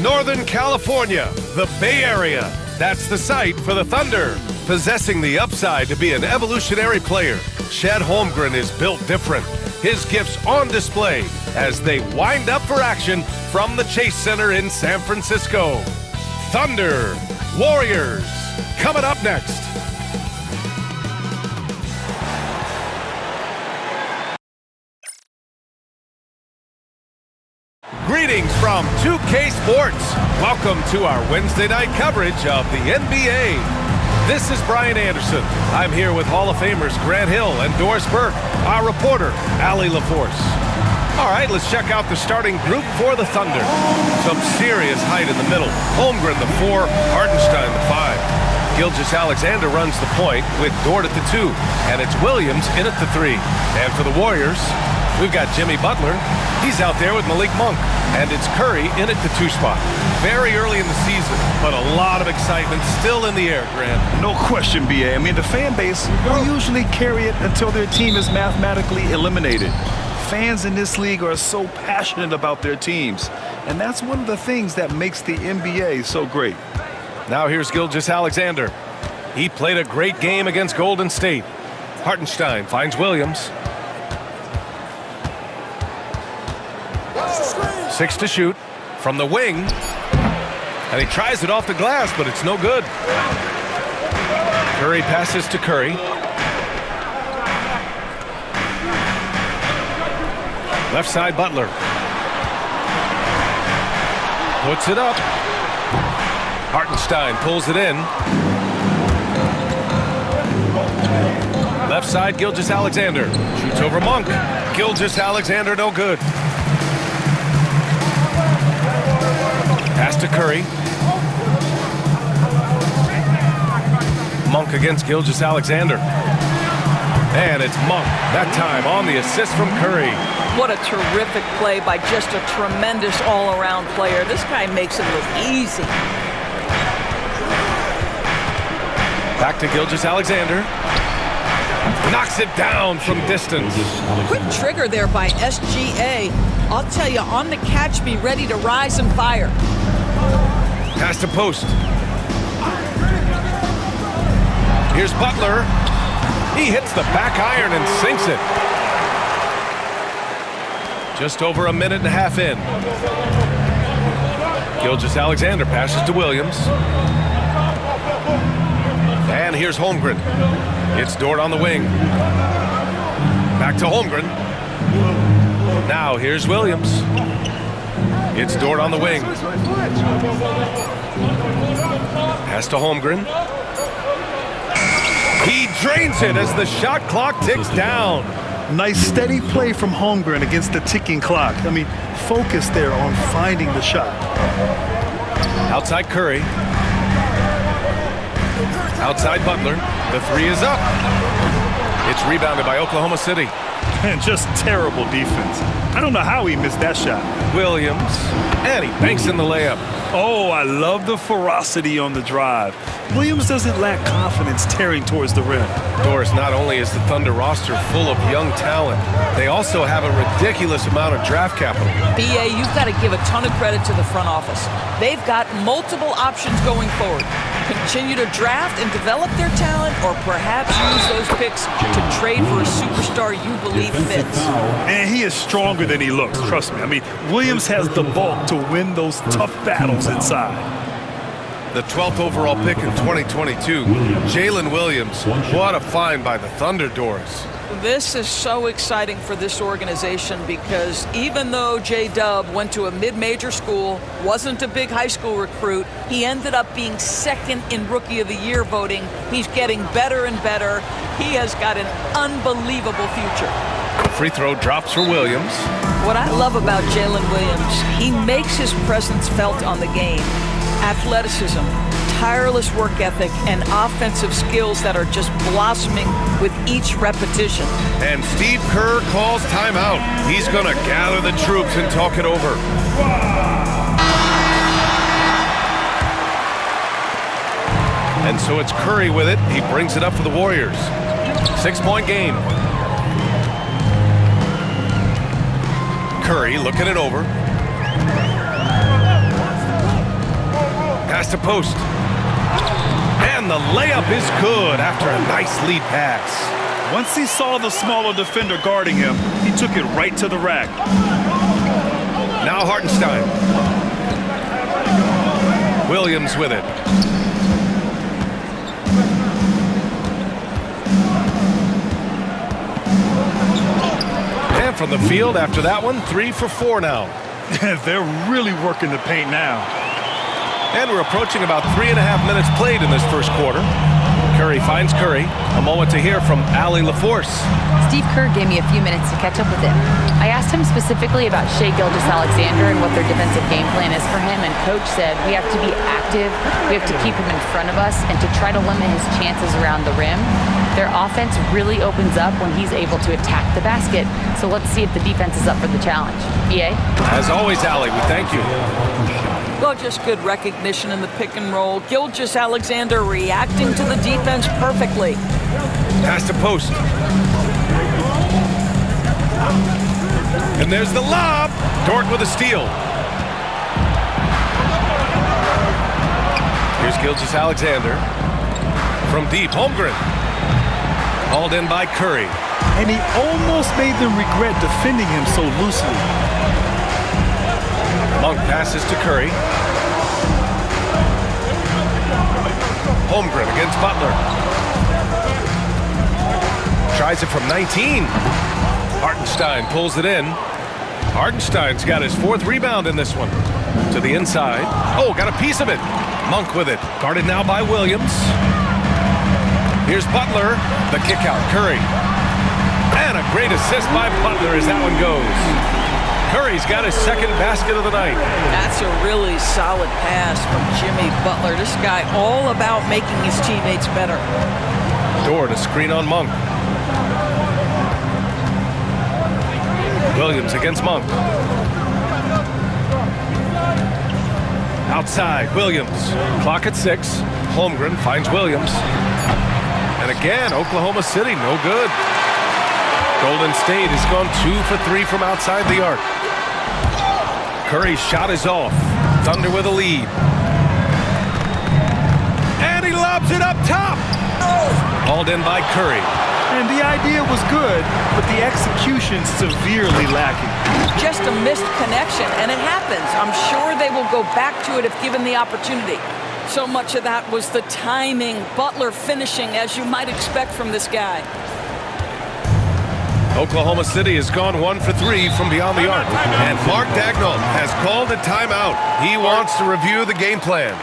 Northern California, the Bay Area. That's the site for the Thunder. Possessing the upside to be an evolutionary player, Chet Holmgren is built different. His gifts on display as they wind up for action from the Chase Center in San Francisco. Thunder, Warriors, coming up next. Greetings from 2K Sports. Welcome to our Wednesday night coverage of the NBA. This is Brian Anderson. I'm here with Hall of Famers Grant Hill and Doris Burke, our reporter, Allie LaForce. All right, let's check out the starting group for the Thunder. Some serious height in the middle. Holmgren, the 4, Hartenstein, the 5. Gilgeous-Alexander runs the point with Dort at the 2, and it's Williams in at the 3. And for the Warriors, we've got Jimmy Butler. He's out there with Malik Monk. And it's Curry in at the 2 spot. Very early in the season, but a lot of excitement still in the air, Grant. No question, B.A. I mean, the fan base will usually carry it until their team is mathematically eliminated. Fans in this league are so passionate about their teams. And that's one of the things that makes the NBA so great. Now here's Gilgeous-Alexander. He played a great game against Golden State. Hartenstein finds Williams. 6 to shoot from the wing. And he tries it off the glass, but it's no good. Curry passes to Curry. Left side, Butler. Puts it up. Hartenstein pulls it in. Left side, Gilgeous-Alexander. Shoots over Monk. Gilgeous-Alexander, no good. Pass to Curry. Monk against Gilgeous-Alexander. And it's Monk, that time on the assist from Curry. What a terrific play by just a tremendous all-around player. This guy makes it look easy. Back to Gilgeous-Alexander. Knocks it down from distance. Quick trigger there by SGA. I'll tell you, on the catch, be ready to rise and fire. Pass to post. Here's Butler. He hits the back iron and sinks it. Just over a minute and a half in. Gilgeous-Alexander passes to Williams. And here's Holmgren. It's Dort on the wing. Back to Holmgren. Now here's Williams. It's Dort on the wing. Pass to Holmgren. He drains it as the shot clock ticks down. Nice steady play from Holmgren against the ticking clock. I mean, focus there on finding the shot. Outside Curry. Outside Butler. The 3 is up. It's rebounded by Oklahoma City. And just terrible defense. I don't know how he missed that shot. Williams. And he banks in the layup. Oh, I love the ferocity on the drive. Williams doesn't lack confidence tearing towards the rim. Doris, not only is the Thunder roster full of young talent, they also have a ridiculous amount of draft capital. BA, you've got to give a ton of credit to the front office. They've got multiple options going forward. Continue to draft and develop their talent, or perhaps use those picks to trade for a superstar you believe fits. And he is stronger than he looks, trust me. I mean, Williams has the bulk to win those tough battles inside. The 12th overall pick in 2022, Jalen Williams. What a find by the Thunder, Doris. This is so exciting for this organization because even though J-Dub went to a mid-major school, wasn't a big high school recruit, he ended up being second in Rookie of the Year voting. He's getting better and better. He has got an unbelievable future. Free throw drops for Williams. What I love about Jalen Williams, he makes his presence felt on the game. Athleticism, tireless work ethic, and offensive skills that are just blossoming with each repetition. And Steve Kerr calls timeout. He's going to gather the troops and talk it over. And so it's Curry with it. He brings it up for the Warriors. 6-point game. Curry looking it over. Pass to post. And the layup is good after a nice lead pass. Once he saw the smaller defender guarding him, he took it right to the rack. Now Hartenstein. Williams with it. And from the field after that one, 3 for 4 now. They're really working the paint now. And we're approaching about 3.5 minutes played in this first quarter. Curry finds Curry. A moment to hear from Allie LaForce. Steve Kerr gave me a few minutes to catch up with him. I asked him specifically about Shai Gilgeous-Alexander and what their defensive game plan is for him, and Coach said we have to be active, we have to keep him in front of us, and to try to limit his chances around the rim. Their offense really opens up when he's able to attack the basket, so let's see if the defense is up for the challenge. BA? As always, Allie, we thank you. Well, just good recognition in the pick and roll. Gilgeous-Alexander reacting to the defense perfectly. Pass to post. And there's the lob. Dort with a steal. Here's Gilgeous-Alexander. From deep, Holmgren. Hauled in by Curry. And he almost made them regret defending him so loosely. Monk passes to Curry. Holmgren against Butler. Tries it from 19. Hartenstein pulls it in. Hartenstein's got his 4th rebound in this one. To the inside. Oh, got a piece of it. Monk with it. Guarded now by Williams. Here's Butler. The kick out. Curry. And a great assist by Butler as that one goes. Curry's got his 2nd basket of the night. That's a really solid pass from Jimmy Butler. This guy all about making his teammates better. Dort, a screen on Monk. Williams against Monk. Outside, Williams. Clock at 6. Holmgren finds Williams. And again, Oklahoma City, no good. Golden State has gone 2 for 3 from outside the arc. Curry's shot is off. Thunder with a lead. And he lobs it up top. Hauled in by Curry. And the idea was good, but the execution severely lacking. Just a missed connection, and it happens. I'm sure they will go back to it if given the opportunity. So much of that was the timing. Butler finishing, as you might expect from this guy. Oklahoma City has gone 1 for 3 from beyond the arc. And Mark Daigneault has called a timeout. He wants to review the game plan.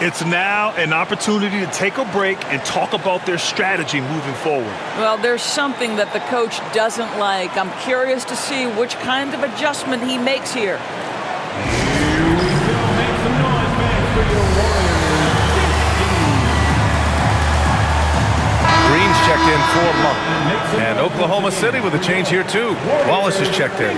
It's now an opportunity to take a break and talk about their strategy moving forward. Well, there's something that the coach doesn't like. I'm curious to see which kind of adjustment he makes here. Green's checked in for Monk. And Oklahoma City with a change here too. Wallace is checked in.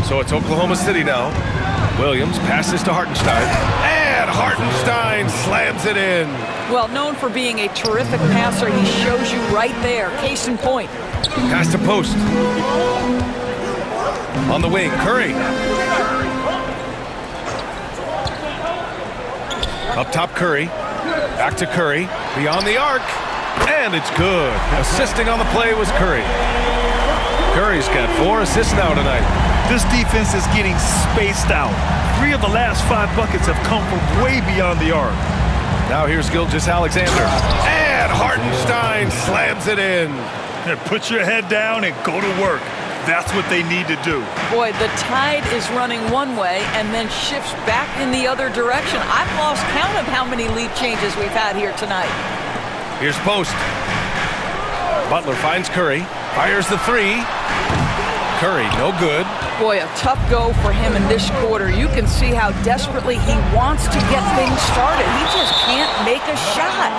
So it's Oklahoma City now. Williams passes to Hartenstein. And Hartenstein slams it in. Well, known for being a terrific passer, he shows you right there. Case in point. Pass to post. On the wing, Curry. Up top, Curry. Back to Curry. Beyond the arc. And it's good. Assisting on the play was Curry. Curry's got 4 assists now tonight. This defense is getting spaced out. 3 of the last 5 buckets have come from way beyond the arc. Now here's Gilgeous-Alexander. And Hartenstein slams it in. Put your head down and go to work. That's what they need to do. Boy, the tide is running one way and then shifts back in the other direction. I've lost count of how many lead changes we've had here tonight. Here's post. Butler finds Curry. Fires the 3. Curry, no good. Boy, a tough go for him in this quarter. You can see how desperately he wants to get things started. He just can't make a shot.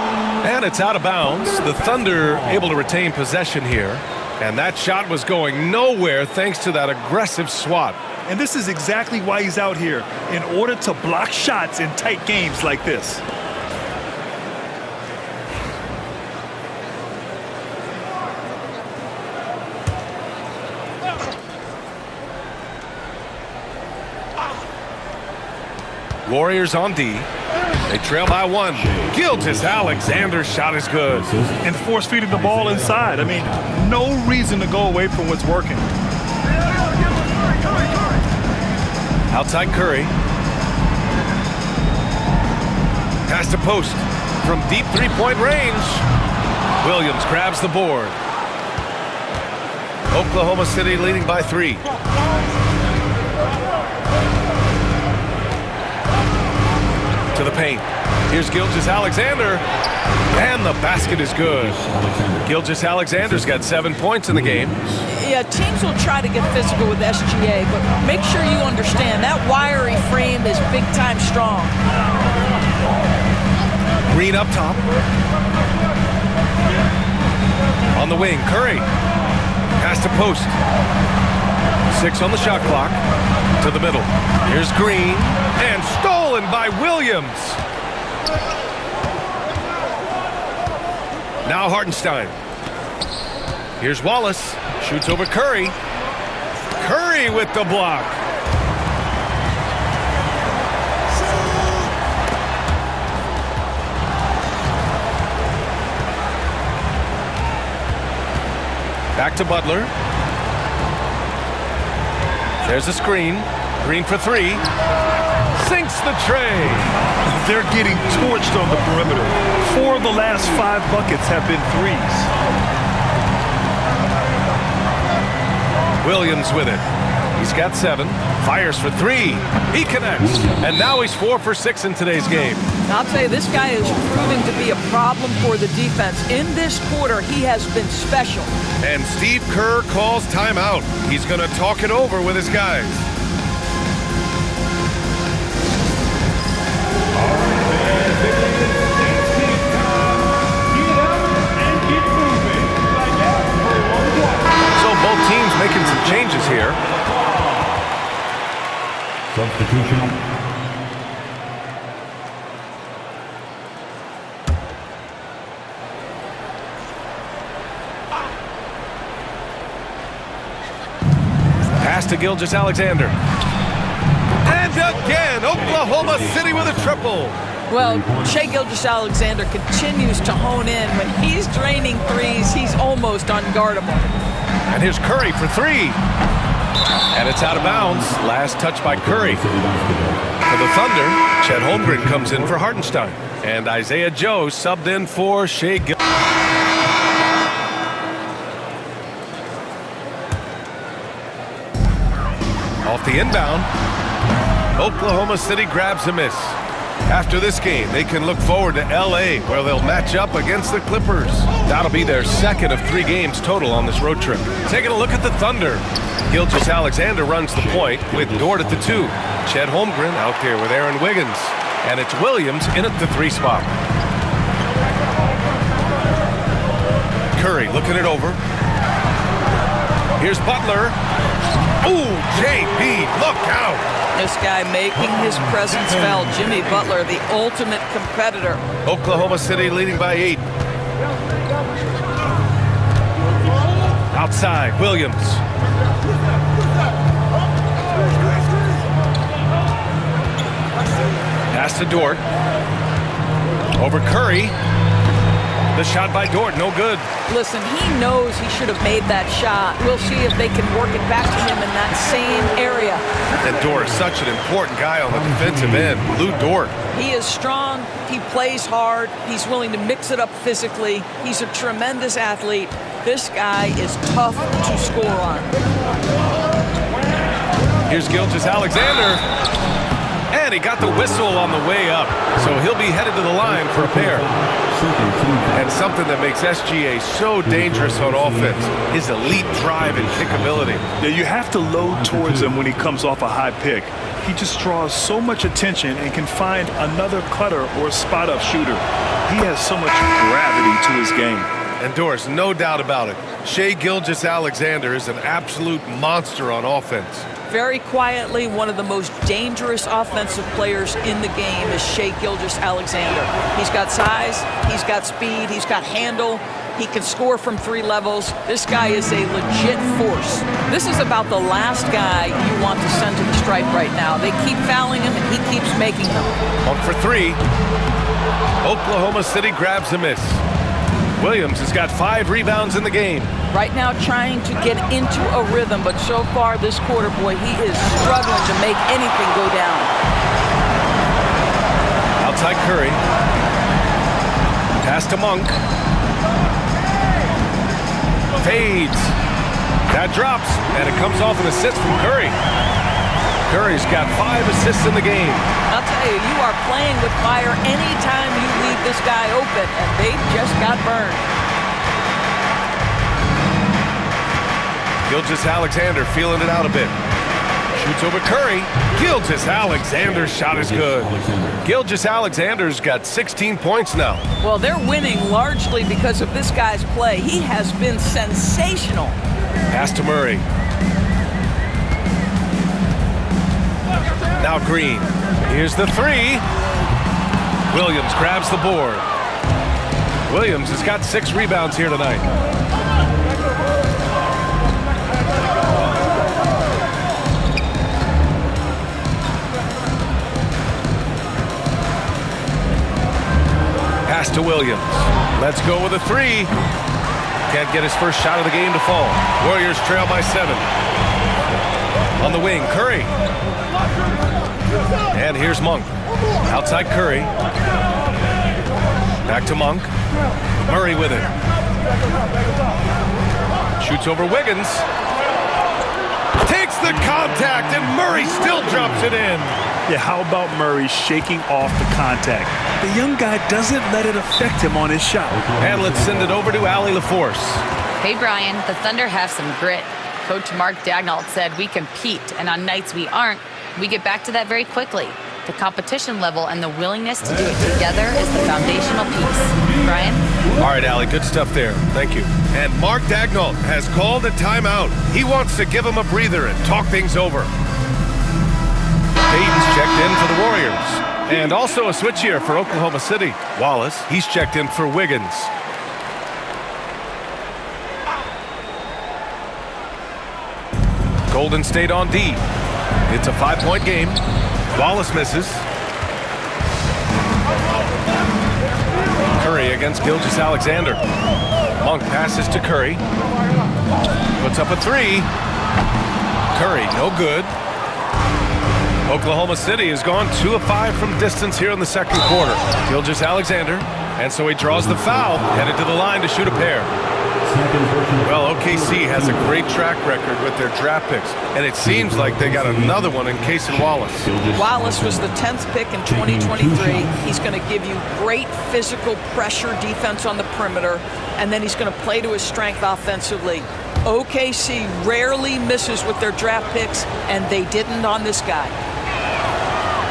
And it's out of bounds. The Thunder able to retain possession here. And that shot was going nowhere thanks to that aggressive swat. And this is exactly why he's out here, in order to block shots in tight games like this. Warriors on D. They trail by 1. Gilgeous-Alexander's shot is good. And force feeding the ball inside. I mean, no reason to go away from what's working. Outside Curry. Pass to post. From deep three-point range. Williams grabs the board. Oklahoma City leading by 3. To the paint. Here's Gilgeous-Alexander. And the basket is good. Gilgeous-Alexander's got 7 points in the game. Yeah, teams will try to get physical with SGA, but make sure you understand that wiry frame is big-time strong. Green up top. On the wing, Curry. Pass to post. 6 on the shot clock. To the middle. Here's Green. And stolen by Williams. Now Hartenstein. Here's Wallace. Shoots over Curry. Curry with the block. Back to Butler. There's a screen. Green for 3. Sinks the tray. They're getting torched on the perimeter. 4 of the last 5 buckets have been threes. Williams with it. He's got 7. Fires for 3. He connects. And now he's 4 for 6 in today's game. I'll tell you, this guy is proving to be a problem for the defense. In this quarter, he has been special. And Steve Kerr calls timeout. He's going to talk it over with his guys. So both teams making some changes here. Substitution. Pass to Gilgeous-Alexander. And again, Oklahoma City with a triple. Well, Shai Gilgeous-Alexander continues to hone in. When he's draining threes, he's almost unguardable. And here's Curry for 3. And it's out of bounds. Last touch by Curry. For the Thunder, Chet Holmgren comes in for Hartenstein. And Isaiah Joe subbed in for Shai Gilgeous. Off the inbound, Oklahoma City grabs a miss. After this game, they can look forward to L.A., where they'll match up against the Clippers. That'll be their 2nd of 3 games total on this road trip. Taking a look at the Thunder. Gilgeous-Alexander runs the point with Dort at the 2. Chet Holmgren out there with Aaron Wiggins. And it's Williams in at the 3 spot. Curry looking it over. Here's Butler. Ooh, JB, look out. This guy making his presence felt. Jimmy Butler, the ultimate competitor. Oklahoma City leading by 8. Outside, Williams. Pass to Dort. Over Curry. The shot by Dort, no good. Listen, he knows he should have made that shot. We'll see if they can work it back to him in that same area. And Dort is such an important guy on the defensive end. Lou Dort. He is strong. He plays hard. He's willing to mix it up physically. He's a tremendous athlete. This guy is tough to score on. Here's Gilgeous-Alexander. And he got the whistle on the way up. So he'll be headed to the line for a pair. And something that makes SGA so dangerous on offense, his elite drive and kick ability. Yeah, you have to load towards him when he comes off a high pick. He just draws so much attention and can find another cutter or spot-up shooter. He has so much gravity to his game. And Doris, no doubt about it, Shai Gilgeous-Alexander is an absolute monster on offense. Very quietly, one of the most dangerous offensive players in the game is Shai Gilgeous-Alexander. He's got size, he's got speed, he's got handle. He can score from 3 levels. This guy is a legit force. This is about the last guy you want to send to the stripe right now. They keep fouling him, and he keeps making them. Monk for 3. Oklahoma City grabs a miss. Williams has got 5 rebounds in the game. Right now trying to get into a rhythm, but so far this quarter, boy, he is struggling to make anything go down. Outside Curry. Pass to Monk. Fades. That drops, and it comes off an assist from Curry. Curry's got 5 assists in the game. I'll tell you, you are playing with fire anytime you leave this guy open, and they just got burned. Gilgeous-Alexander feeling it out a bit. Shoots over Curry. Gilgeous-Alexander's shot is good. Gilgeous-Alexander's got 16 points now. Well, they're winning largely because of this guy's play. He has been sensational. Pass to Murray. Now Green. Here's the 3. Williams grabs the board. Williams has got 6 rebounds here tonight. Pass to Williams. Let's go with a 3. Can't get his first shot of the game to fall. Warriors trail by 7. On the wing, Curry. And here's Monk. Outside Curry. Back to Monk. Murray with it. Shoots over Wiggins. Takes the contact, and Murray still drops it in. Yeah, how about Murray shaking off the contact? The young guy doesn't let it affect him on his shot. And let's send it over to Allie LaForce. Hey, Brian, the Thunder have some grit. Coach Mark Daigneault said we compete, and on nights we aren't, we get back to that very quickly. The competition level and the willingness to do it together is the foundational piece. Brian? All right, Allie, good stuff there. Thank you. And Mark Daigneault has called a timeout. He wants to give him a breather and talk things over. Payton's checked in for the Warriors. And also a switch here for Oklahoma City. Wallace, he's checked in for Wiggins. Golden State on D. It's a 5-point game. Wallace misses. Curry against Gilgeous-Alexander. Monk passes to Curry. Puts up a 3. Curry, no good. Oklahoma City has gone 2 of 5 from distance here in the second quarter. Gilgeous-Alexander, and so he draws the foul, headed to the line to shoot a pair. Well, OKC has a great track record with their draft picks, and it seems like they got another one in Cason Wallace. Wallace was the 10th pick in 2023. He's going to give you great physical pressure defense on the perimeter, and then he's going to play to his strength offensively. OKC rarely misses with their draft picks, and they didn't on this guy.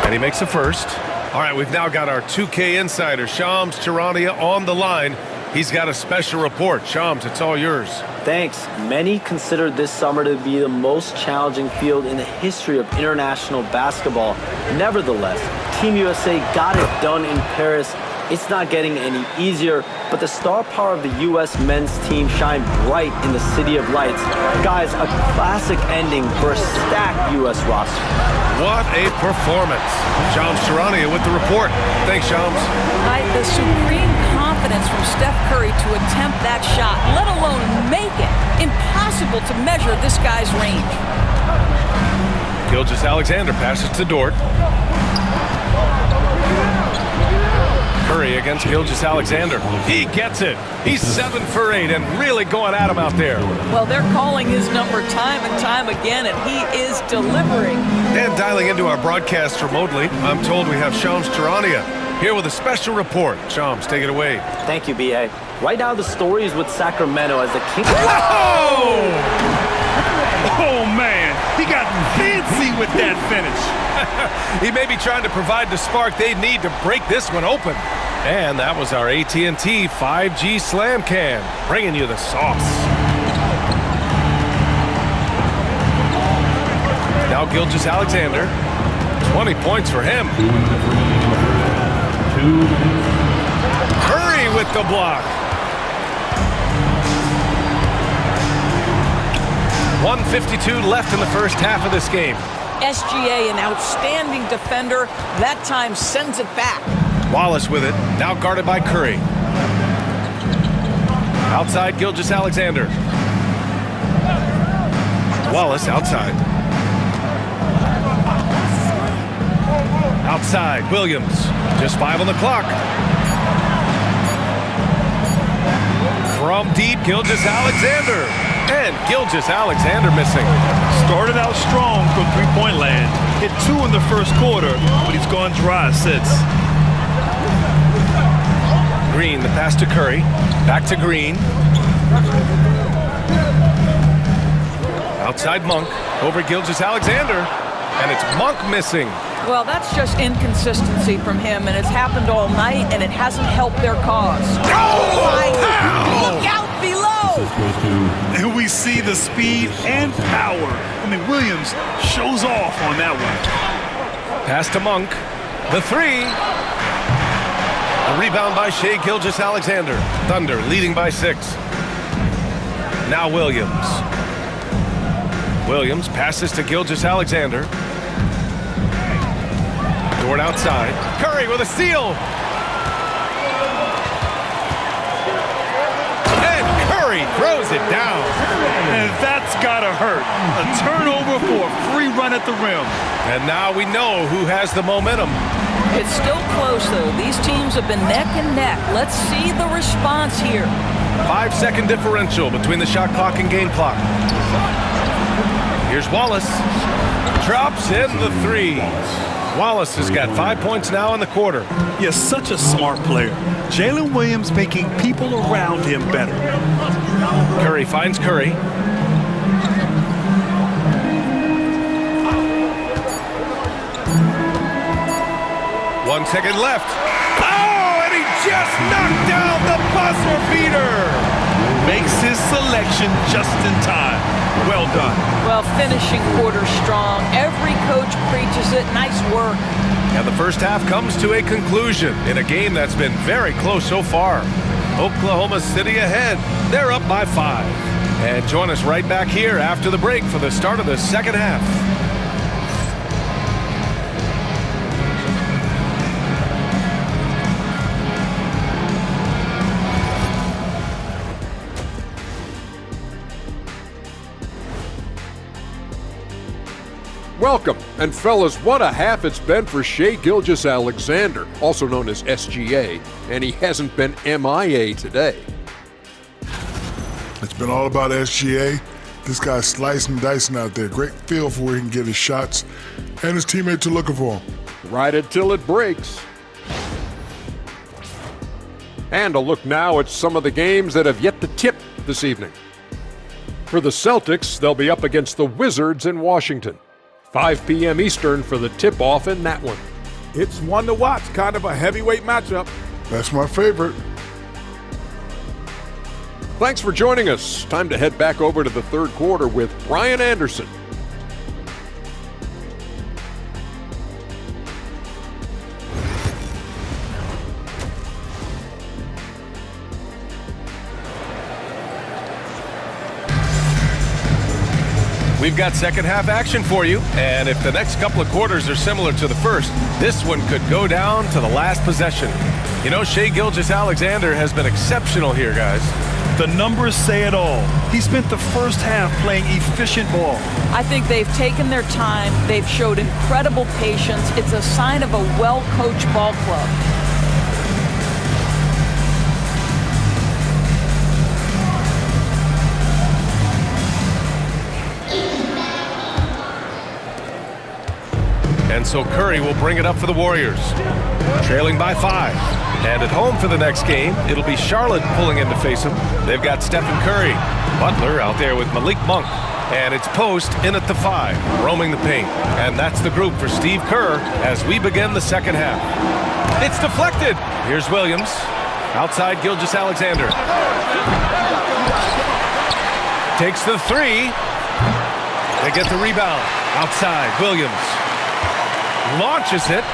And he makes the first. All right, we've now got our 2K insider, Shams Charania, on the line. He's got a special report. Shams, it's all yours. Thanks. Many consider this summer to be the most challenging field in the history of international basketball. Nevertheless, Team USA got it done in Paris. It's not getting any easier, but the star power of the U.S. men's team shined bright in the City of Lights. Guys, a classic ending for a stacked U.S. roster. What a performance. Shams Charania with the report. Thanks, Shams. The supreme confidence from Steph Curry to attempt that shot, let alone make it. Impossible to measure this guy's range. Gilgeous-Alexander passes to Dort. Curry against Gilgeous-Alexander. He gets it. He's 7 for 8 and really going at him out there. Well, they're calling his number time and time again, and he is delivering. And dialing into our broadcast remotely, I'm told we have Shams Charania here with a special report. Shams, take it away. Thank you, B.A. Right now, the story is with Sacramento as the Kings. Whoa! Oh, man. He got fancy with that finish. He may be trying to provide the spark they need to break this one open. And that was our AT&T 5G Slam Cam, bringing you the sauce. Now Gilgeous-Alexander. 20 points for him. Curry with the block. 1:52 left in the first half of this game. SGA, an outstanding defender, that time sends it back. Wallace with it, now guarded by Curry. Outside Gilgeous-Alexander. Wallace outside. Outside, Williams. Just 5 on the clock. From deep, Gilgeous-Alexander. And Gilgeous-Alexander missing. Started out strong from three-point land. Hit 2 in the first quarter, but he's gone dry since. Green, the pass to Curry. Back to Green. Outside Monk. Over Gilgeous-Alexander. And it's Monk missing. Well, that's just inconsistency from him, and it's happened all night, and it hasn't helped their cause. Oh, my! Look out below! And we see the speed and power. I mean, Williams shows off on that one. Pass to Monk. The three. A rebound by Shai Gilgeous-Alexander. Thunder leading by 6. Now Williams. Williams passes to Gilgeous-Alexander. Dort outside. Curry with a steal. And Curry throws it down. And that's gotta hurt. A turnover for a free run at the rim. And now we know who has the momentum. It's still close, though. These teams have been neck and neck. Let's see the response here. 5-second differential between the shot clock and game clock. Here's Wallace. Drops in the 3. Wallace has got 5 points now in the quarter. Yes, such a smart player. Jalen Williams making people around him better. Curry finds Curry. One second left. Oh, and he just knocked down the buzzer beater. Makes his selection just in time. Well done. Well, finishing quarter strong. Every coach preaches it. Nice work. And the first half comes to a conclusion in a game that's been very close so far. Oklahoma City ahead. They're up by 5. And join us right back here after the break for the start of the second half. Welcome, and fellas, what a half it's been for Shai Gilgeous-Alexander, also known as SGA, and he hasn't been MIA today. It's been all about SGA. This guy's slicing and dicing out there. Great feel for where he can get his shots, and his teammates are looking for him. Right until it breaks. And a look now at some of the games that have yet to tip this evening. For the Celtics, they'll be up against the Wizards in Washington. 5 p.m. Eastern for the tip-off in that one. It's one to watch, kind of a heavyweight matchup. That's my favorite. Thanks for joining us. Time to head back over to the third quarter with Brian Anderson. We've got second half action for you, and if the next couple of quarters are similar to the first, this one could go down to the last possession. You know, Shai Gilgeous-Alexander has been exceptional here, guys. The numbers say it all. He spent the first half playing efficient ball. I think they've taken their time. They've showed incredible patience. It's a sign of a well-coached ball club. And so Curry will bring it up for the Warriors, trailing by 5. And at home for the next game, it'll be Charlotte pulling in to face him. They've got Stephen Curry. Butler out there with Malik Monk. And it's Post in at the 5, roaming the paint. And that's the group for Steve Kerr as we begin the second half. It's deflected. Here's Williams. Outside Gilgeous-Alexander. Takes the 3. They get the rebound. Outside, Williams launches it.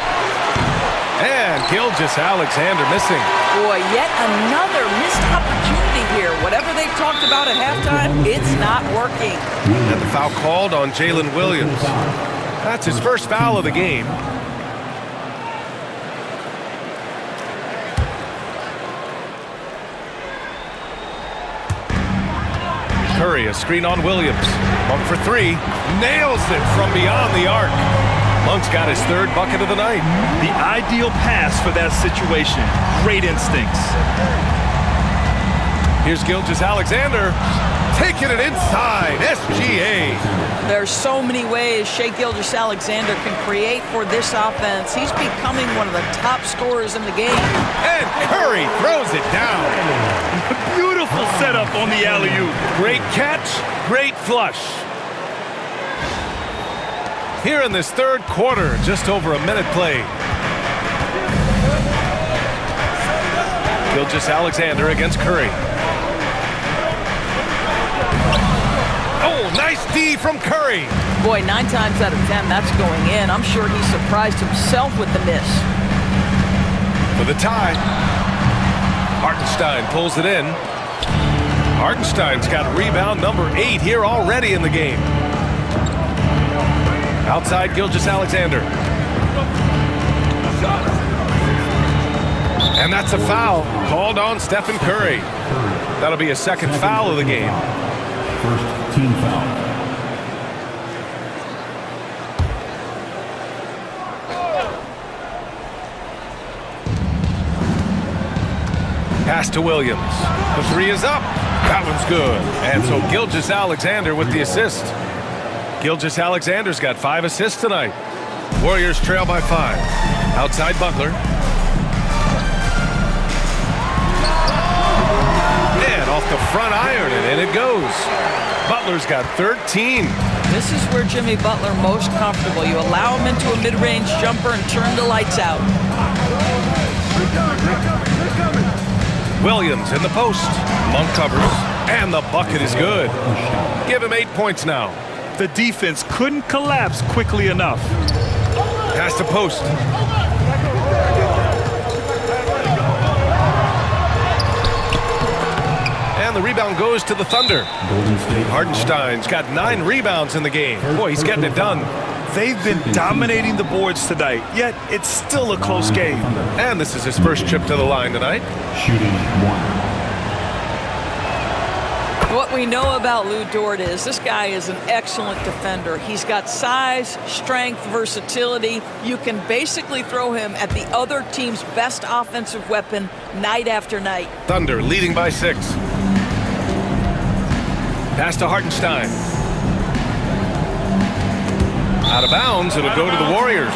And Gilgeous-Alexander missing. Boy, yet another missed opportunity here. Whatever they talked about at halftime, it's not working. And the foul called on Jalen Williams. That's his first foul of the game. Curry, a screen on Williams. Monk for three. Nails it from beyond the arc. Monk's got his third bucket of the night. The ideal pass for that situation. Great instincts. Here's Gilgeous-Alexander taking it inside. SGA. There's so many ways Shai Gilgeous-Alexander can create for this offense. He's becoming one of the top scorers in the game. And Curry throws it down. Beautiful setup on the alley-oop. Great catch, great flush. Here in this third quarter, just over a minute played. Gilgeous-Alexander against Curry. Oh, nice D from Curry. Boy, 9 times out of 10, that's going in. I'm sure he surprised himself with the miss. For the tie. Hartenstein pulls it in. Hartenstein's got rebound number 8 here already in the game. Outside Gilgeous-Alexander. And that's a foul called on Stephen Curry. That'll be a second foul of the game. First team foul. Pass to Williams. The three is up. That one's good. And so Gilgeous-Alexander with the assist. Gilgeous-Alexander's got 5 assists tonight. Warriors trail by 5. Outside Butler. And off the front iron, and in it goes. Butler's got 13. This is where Jimmy Butler most comfortable. You allow him into a mid-range jumper and turn the lights out. Williams in the post. Monk covers, and the bucket is good. Give him 8 points now. The defense couldn't collapse quickly enough. Pass to post. And the rebound goes to the Thunder. Hartenstein's got 9 rebounds in the game. Boy, he's getting it done. They've been dominating the boards tonight, yet it's still a close game. And this is his first trip to the line tonight. Shooting 1. What we know about Lu Dort is this guy is an excellent defender. He's got size, strength, versatility. You can basically throw him at the other team's best offensive weapon night after night. Thunder leading by 6. Pass to Hartenstein. Out of bounds, it'll go to the Warriors.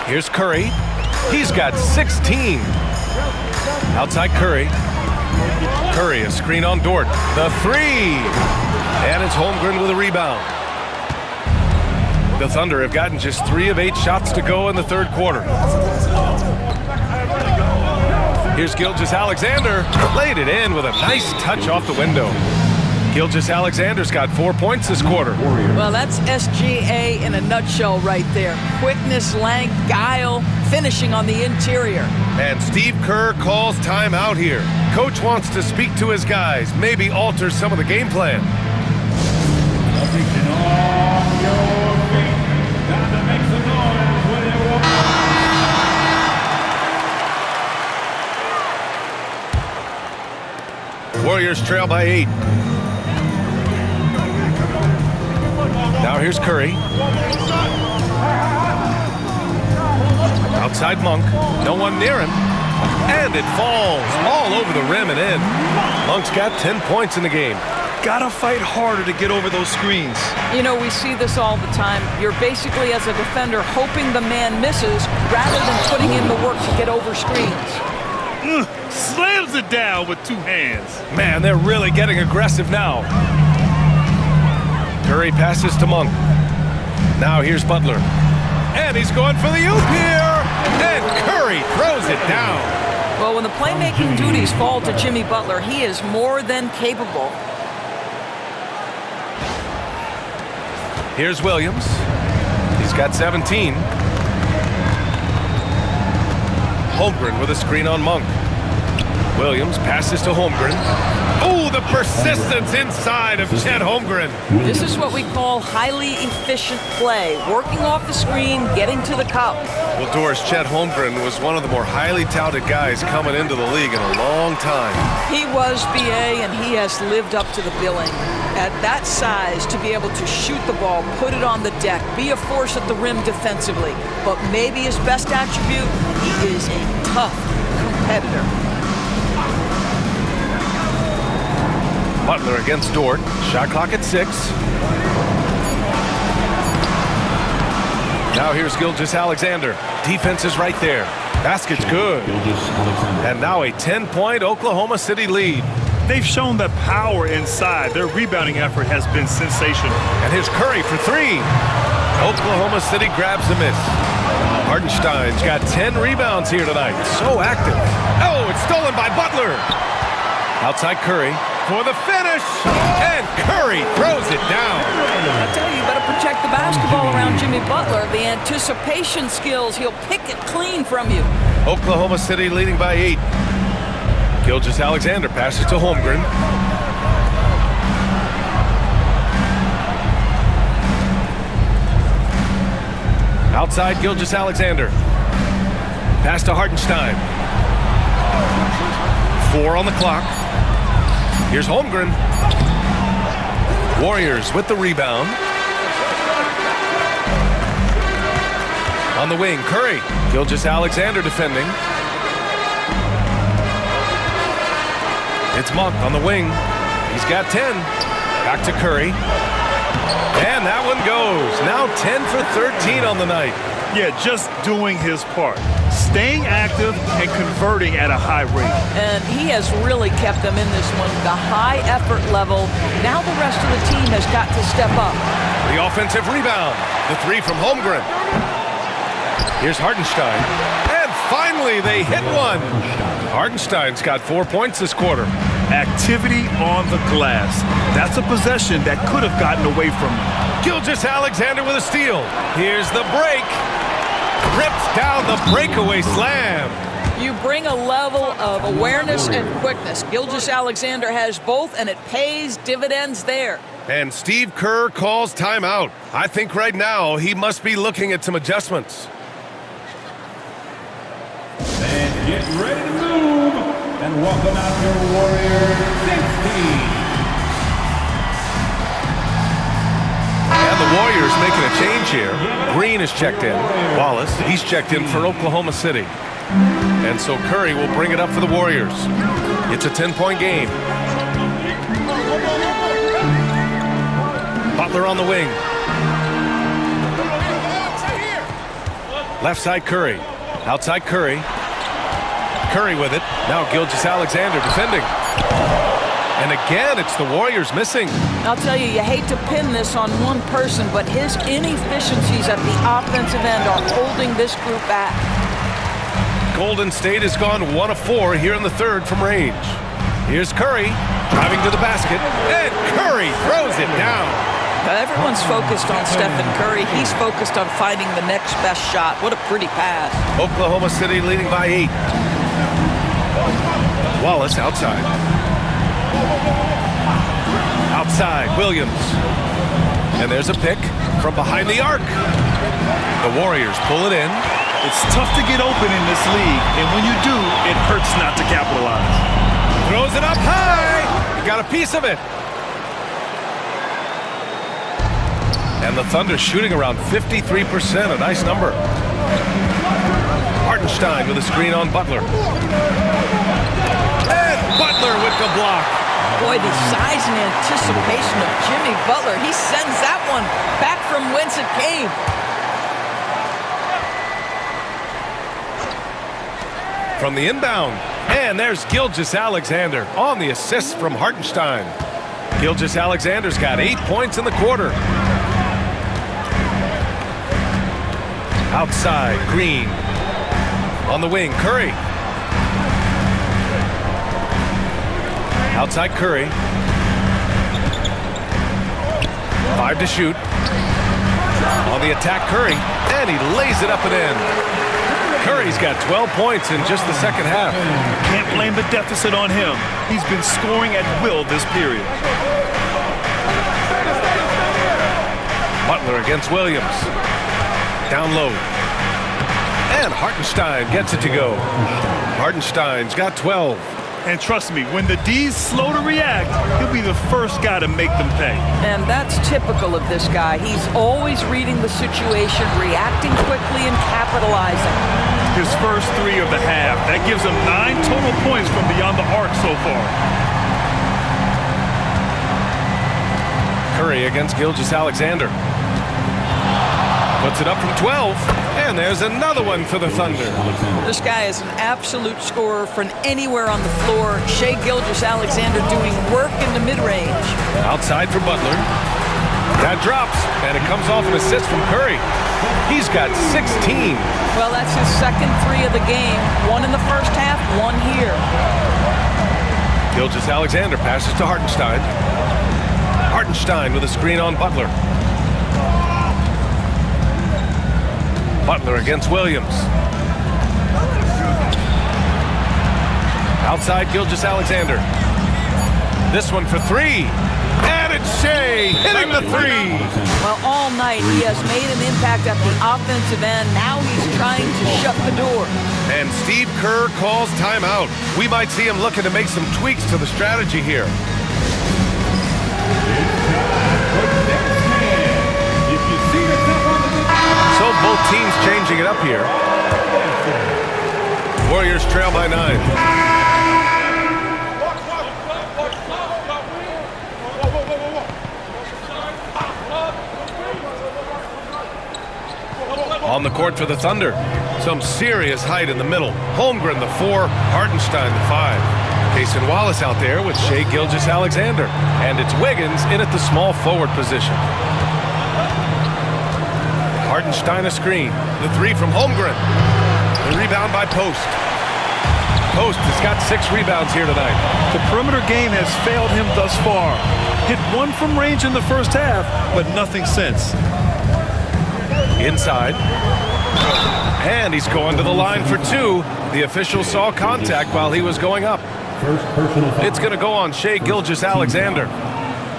Here's Curry. He's got 16. Outside Curry. Curry, a screen on Dort. The 3. And it's Holmgren with a rebound. The Thunder have gotten just 3 of 8 shots to go in the third quarter. Here's Gilgeous-Alexander. Laid it in with a nice touch off the window. Gilgeous-Alexander's got 4 points this quarter. Well, that's SGA in a nutshell right there. Quickness, length, guile, finishing on the interior. And Steve Kerr calls timeout here. Coach wants to speak to his guys, maybe alter some of the game plan. Warriors trail by 8. Now here's Curry. Outside Monk. No one near him. And it falls all over the rim and in. Monk's got 10 points in the game. Gotta fight harder to get over those screens. You know, we see this all the time. You're basically, as a defender, hoping the man misses rather than putting in the work to get over screens. Slams it down with 2 hands. Man, they're really getting aggressive now. Curry passes to Monk. Now here's Butler. And he's going for the oop here. And Curry throws it down. Well, when the playmaking duties fall to Jimmy Butler, he is more than capable. Here's Williams. He's got 17. Holmgren with a screen on Monk. Williams passes to Holmgren. Oh, the persistence inside of Chet Holmgren. This is what we call highly efficient play. Working off the screen, getting to the cup. Well, Doris, Chet Holmgren was one of the more highly touted guys coming into the league in a long time. He was, BA, and he has lived up to the billing. At that size, to be able to shoot the ball, put it on the deck, be a force at the rim defensively. But maybe his best attribute, he is a tough competitor. Butler against Dort. Shot clock at 6. Now here's Gilgeous-Alexander. Defense is right there. Basket's good. And now a 10-point Oklahoma City lead. They've shown that power inside. Their rebounding effort has been sensational. And here's Curry for 3. Oklahoma City grabs a miss. Hartenstein's got 10 rebounds here tonight. So active. Oh, it's stolen by Butler. Outside Curry for the finish. And Curry throws it down. I tell you, you better protect the basketball around Jimmy Butler. The anticipation skills, he'll pick it clean from you. Oklahoma City leading by 8. Gilgeous-Alexander passes to Holmgren. Outside Gilgeous-Alexander. Pass to Hartenstein. 4 on the clock. Here's Holmgren. Warriors with the rebound. On the wing, Curry. Gilgeous-Alexander defending. It's Monk on the wing. He's got 10. Back to Curry. And that one goes. Now 10 for 13 on the night. Yeah, just doing his part. Staying active and converting at a high rate. And he has really kept them in this one. The high effort level. Now the rest of the team has got to step up. The offensive rebound. The 3 from Holmgren. Here's Hartenstein. And finally they hit one. Hartenstein's got 4 points this quarter. Activity on the glass. That's a possession that could have gotten away from him. Gilgeous-Alexander with a steal. Here's the break. Rips down the breakaway slam. You bring a level of awareness and quickness. Gilgeous-Alexander has both, and it pays dividends there. And Steve Kerr calls timeout. I think right now he must be looking at some adjustments. And get ready to move. And welcome out your Warrior 16. And the Warriors making a change here. Green is checked in. Wallace, he's checked in for Oklahoma City. And so Curry will bring it up for the Warriors. It's a 10-point game. Butler on the wing. Left side Curry. Outside Curry. Curry with it. Now Gilgeous-Alexander defending. And again, it's the Warriors missing. I'll tell you, you hate to pin this on one person, but his inefficiencies at the offensive end are holding this group back. Golden State has gone 1 of 4 here in the third from range. Here's Curry driving to the basket, and Curry throws it down. Now, everyone's focused on Stephen Curry. He's focused on finding the next best shot. What a pretty pass. Oklahoma City leading by 8. Wallace outside. Outside, Williams. And there's a pick from behind the arc. The Warriors pull it in. It's tough to get open in this league, and when you do, it hurts not to capitalize. Throws it up high. He got a piece of it. And the Thunder shooting around 53%, a nice number. Hartenstein with a screen on Butler. And Butler with the block. Boy, the size and anticipation of Jimmy Butler. He sends that one back from whence it came. From the inbound. And there's Gilgeous-Alexander on the assist from Hartenstein. Gilgeous-Alexander's got 8 points in the quarter. Outside, Green. On the wing, Curry. Outside Curry. 5 to shoot. On the attack, Curry, and he lays it up and in. Curry's got 12 points in just the second half. Can't blame the deficit on him. He's been scoring at will this period. Butler against Williams. Down low. And Hartenstein gets it to go. Hartenstein's got 12. And trust me, when the D's slow to react, he'll be the first guy to make them pay. And that's typical of this guy. He's always reading the situation, reacting quickly, and capitalizing. His first 3 of the half, that gives him 9 total points from beyond the arc so far. Curry against Gilgeous-Alexander. Puts it up from 12, and there's another one for the Thunder. This guy is an absolute scorer from anywhere on the floor. Shai Gilgeous-Alexander doing work in the mid-range. Outside for Butler. That drops, and it comes off an assist from Curry. He's got 16. Well, that's his second 3 of the game. 1 in the first half, 1 here. Gilgeous-Alexander passes to Hartenstein. Hartenstein with a screen on Butler. Butler against Williams. Outside Gilgeous-Alexander. This one for 3. And it's Shai hitting the 3. Well, all night he has made an impact at the offensive end. Now he's trying to shut the door. And Steve Kerr calls timeout. We might see him looking to make some tweaks to the strategy here. So both teams changing it up here. Warriors trail by 9. On the court for the Thunder. Some serious height in the middle. Holmgren the 4, Hartenstein the 5. Cason Wallace out there with Shai Gilgeous-Alexander. And it's Wiggins in at the small forward position. Hartenstein a screen. The 3 from Holmgren. The rebound by Post. Post has got 6 rebounds here tonight. The perimeter game has failed him thus far. Hit 1 from range in the first half, but nothing since. Inside. And he's going to the line for 2. The official saw contact while he was going up. It's going to go on Shai Gilgeous-Alexander.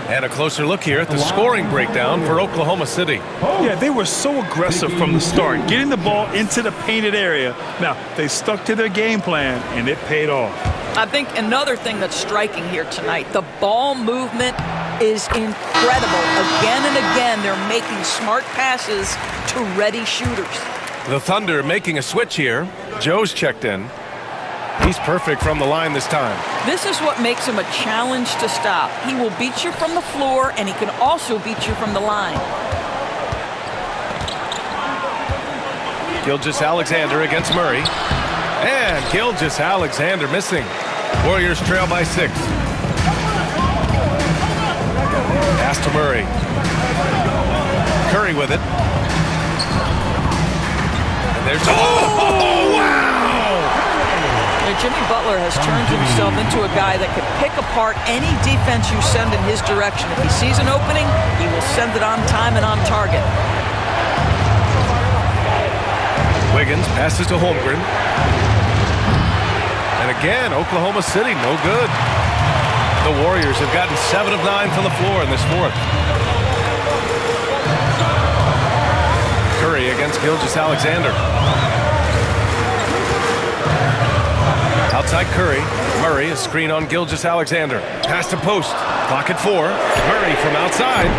And a closer look here at the scoring breakdown for Oklahoma City. Yeah, they were so aggressive from the start, getting the ball into the painted area. Now, they stuck to their game plan, and it paid off. I think another thing that's striking here tonight, the ball movement is incredible. Again and again, they're making smart passes to ready shooters. The Thunder making a switch here. Joe's checked in. He's perfect from the line this time. This is what makes him a challenge to stop. He will beat you from the floor, and he can also beat you from the line. Gilgeous-Alexander against Murray. And Gilgeous-Alexander missing. Warriors trail by 6. Pass to Murray. Curry with it. And there's... Oh, wow! Jimmy Butler has turned himself into a guy that can pick apart any defense you send in his direction. If he sees an opening, he will send it on time and on target. Wiggins passes to Holmgren. And again, Oklahoma City, no good. The Warriors have gotten 7 of 9 from the floor in this 4th. Curry against Gilgeous-Alexander. Outside Curry. Murray, a screen on Gilgeous-Alexander. Pass to Post. Clock at 4. Murray from outside.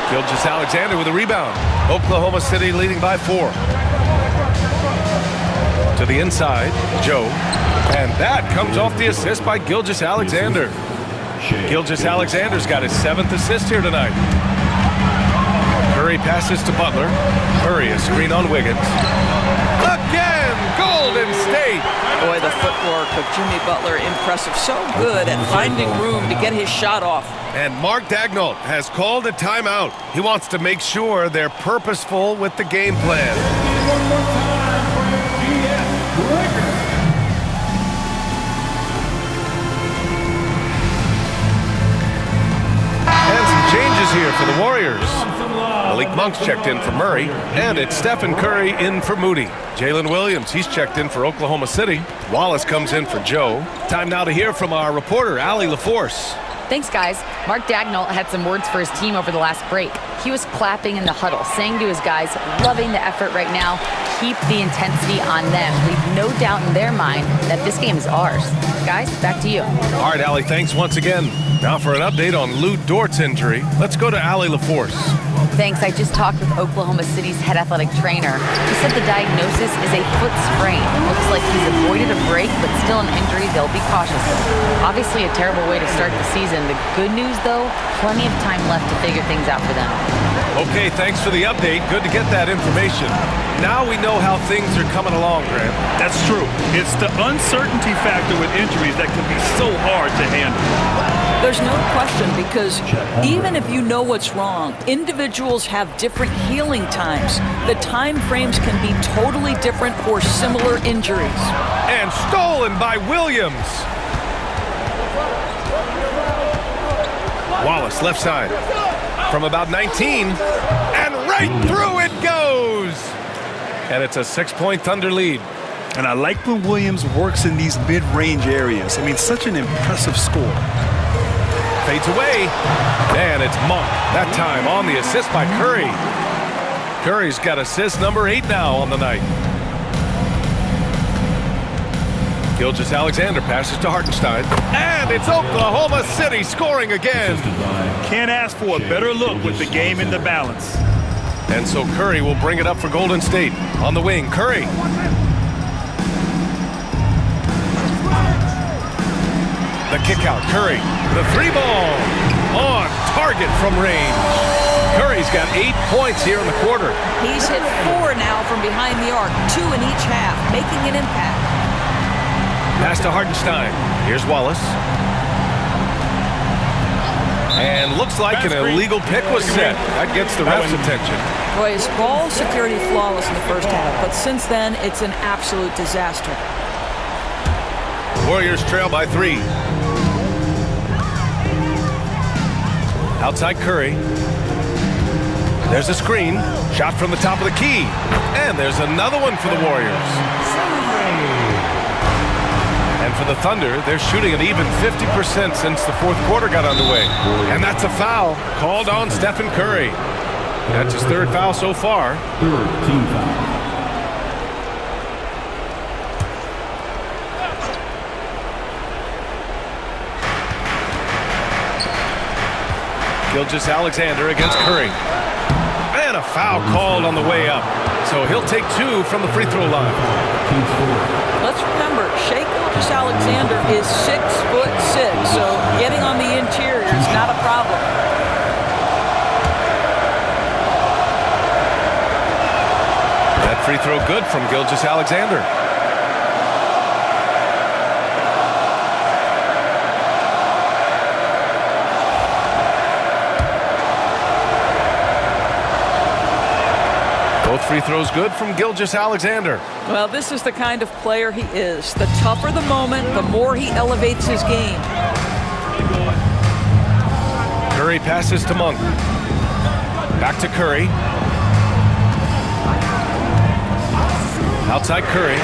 Gilgeous-Alexander with a rebound. Oklahoma City leading by 4. To the inside, Joe. And that comes off the assist by Gilgeous-Alexander. Gilgeous-Alexander's got his 7th assist here tonight. Curry passes to Butler. Curry, a screen on Wiggins. Again, Golden State. Boy, the footwork of Jimmy Butler, impressive. So good at finding room to get his shot off. And Mark Daigneault has called a timeout. He wants to make sure they're purposeful with the game plan. One more time for GS Lakers. changes here for the Warriors. Malik Monk's checked in for Murray, and it's Stephen Curry in for Moody. Jalen Williams, he's checked in for Oklahoma City. Wallace comes in for Joe. Time now to hear from our reporter, Allie LaForce. Thanks, guys. Mark Dagnall had some words for his team over the last break. He was clapping in the huddle, saying to his guys, loving the effort right now, keep the intensity on them. Leave no doubt in their mind that this game is ours. Guys, back to you. All right, Allie, thanks once again. Now for an update on Lou Dort's injury, let's go to Allie LaForce. Thanks. I just talked with Oklahoma City's head athletic trainer. He said the diagnosis is a foot sprain. Looks like he's avoided a break, but still an injury they'll be cautious of. Obviously a terrible way to start the season. The good news, though, plenty of time left to figure things out for them. Okay, thanks for the update. Good to get that information. Now we know how things are coming along, Grant. That's true. It's the uncertainty factor with injuries that can be so hard to handle. There's no question, because even if you know what's wrong, individuals have different healing times. The time frames can be totally different for similar injuries. And stolen by Williams. Wallace, left side. From about 19, and right through it goes! And it's a 6-point Thunder lead. And I like when Williams works in these mid-range areas. I mean, such an impressive score. Fades away, and it's Monk. That time on the assist by Curry. Curry's got assist number 8 now on the night. Gilgeous-Alexander passes to Hartenstein, and it's Oklahoma City scoring again. Can't ask for a better look with the game in the balance. And so Curry will bring it up for Golden State. On the wing, Curry. The kick out, Curry. The 3-ball on target from range. Curry's got 8 points here in the quarter. He's hit 4 now from behind the arc, 2 in each half, making an impact. Pass to Hartenstein. Here's Wallace. And looks like an illegal pick was set. That gets the ref's attention. Boy, his ball security flawless in the first half, but since then, it's an absolute disaster. Warriors trail by 3. Outside Curry. There's a screen. Shot from the top of the key. And there's another one for the Warriors. And for the Thunder, they're shooting an even 50% since the fourth quarter got underway. And that's a foul called on Stephen Curry. That's his 3rd foul so far. 3rd team foul. Gilgeous-Alexander against Curry. And a foul called on the way up. So he'll take 2 from the free throw line. Let's remember, Shai Gilgeous-Alexander is 6'6", so getting on the interior is not a problem. That free throw good from Gilgeous-Alexander. Both free throws good from Gilgeous-Alexander. Well, this is the kind of player he is. The tougher the moment, the more he elevates his game. Curry passes to Monk. Back to Curry. Outside Curry.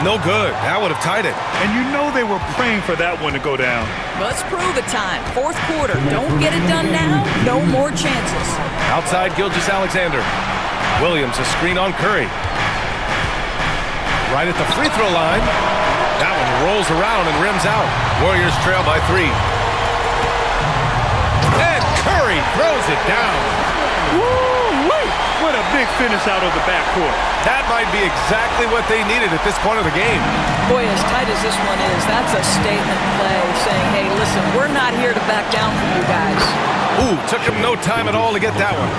No good. That would have tied it. And you know they were praying for that one to go down. Let's prove it time. Fourth quarter. Don't get it done now. No more chances. Outside Gilgeous-Alexander. Williams, a screen on Curry. Right at the free throw line. That one rolls around and rims out. Warriors trail by 3. And Curry throws it down. Woo-wee! What a big finish out of the backcourt. That might be exactly what they needed at this point of the game. Boy, as tight as this one is, that's a statement play saying, hey, listen, we're not here to back down from you guys. Ooh, took him no time at all to get that one.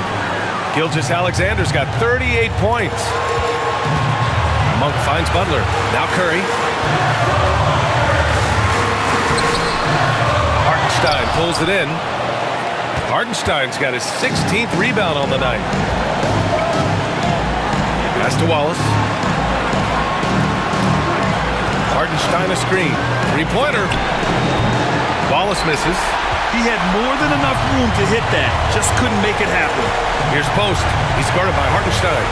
Gilgeous-Alexander's got 38 points. Monk finds Butler. Now Curry. Hartenstein pulls it in. Hartenstein's got his 16th rebound on the night. Pass to Wallace. Hartenstein a screen. 3-pointer. Wallace misses. He had more than enough room to hit that, just couldn't make it happen. Here's Post. He's guarded by Hartenstein.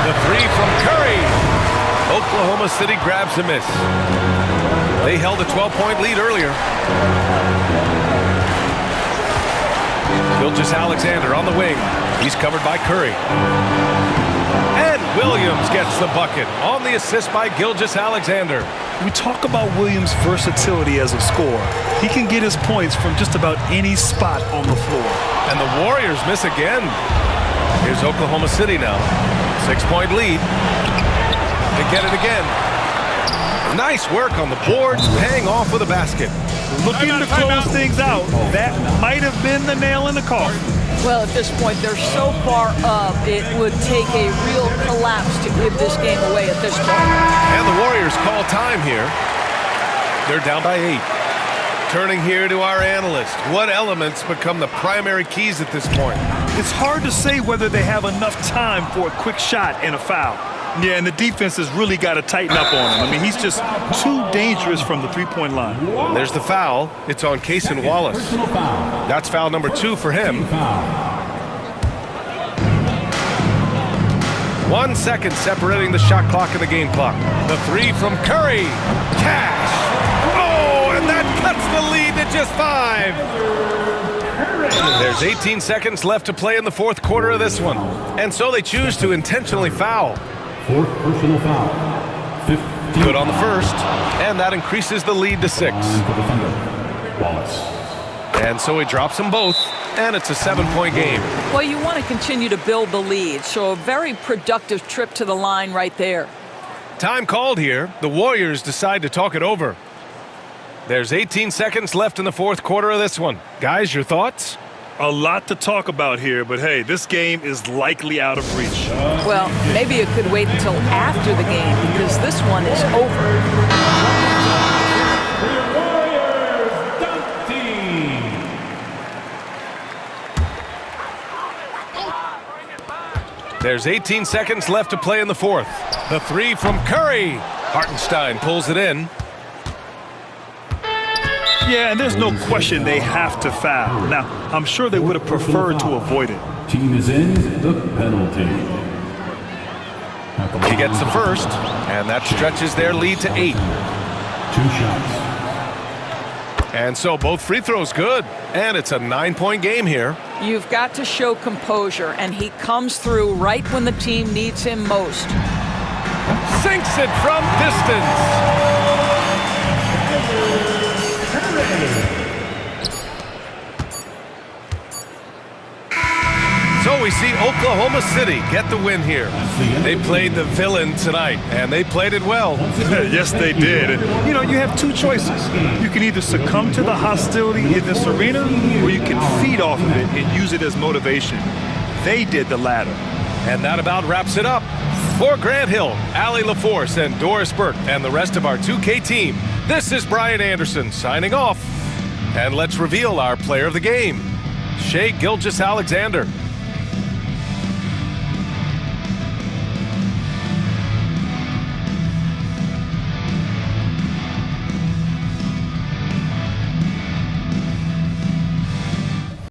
The three from Curry. Oklahoma City grabs a miss. They held a 12-point lead earlier. Gilgeous-Alexander on the wing. He's covered by Curry. And Williams gets the bucket on the assist by Gilgeous-Alexander. We talk about Williams' versatility as a scorer. He can get his points from just about any spot on the floor. And the Warriors miss again. Here's Oklahoma City now. 6-point lead. They get it again. Nice work on the boards, paying off with a basket. Looking to close things out. That might have been the nail in the coffin. Well, at this point, they're so far up, it would take a real collapse to give this game away at this point. And the Warriors call time here. They're down by 8. Turning here to our analyst. What elements become the primary keys at this point? It's hard to say whether they have enough time for a quick shot and a foul. Yeah, and the defense has really got to tighten up on him. I mean, he's just too dangerous from the three-point line. There's the foul. It's on Cason Wallace. That's foul number 2 for him. 1 second separating the shot clock and the game clock. The three from Curry. Cash. Oh, and that cuts the lead to just 5. There's 18 seconds left to play in the fourth quarter of this one. And so they choose to intentionally foul. 4th personal foul. 15. Good on the first, and that increases the lead to 6. For the Thunder, Wallace. And so he drops them both, and it's a 7-point game. Well, you want to continue to build the lead, so a very productive trip to the line right there. Time called here. The Warriors decide to talk it over. There's 18 seconds left in the fourth quarter of this one. Guys, your thoughts? A lot to talk about here, but hey, this game is likely out of reach. Well, maybe it could wait until after the game because this one is over. Warriors dunk team. There's 18 seconds left to play in the fourth. The three from Curry. Hartenstein pulls it in. Yeah, and there's no question they have to foul. Now, I'm sure they would have preferred to avoid it. Team is in the penalty. He gets the first, and that stretches their lead to 8. 2 shots. And so both free throws good, and it's a 9-point game here. You've got to show composure, and he comes through right when the team needs him most. Sinks it from distance. So we see Oklahoma City get the win here. They played the villain tonight, and they played it well. Yes, they did. And, you have 2 choices. You can either succumb to the hostility in this arena, or you can feed off of it and use it as motivation. They did the latter. And that about wraps it up. For Grant Hill, Allie LaForce, and Doris Burke, and the rest of our 2K team, this is Brian Anderson signing off. And let's reveal our player of the game, Shai Gilgeous-Alexander.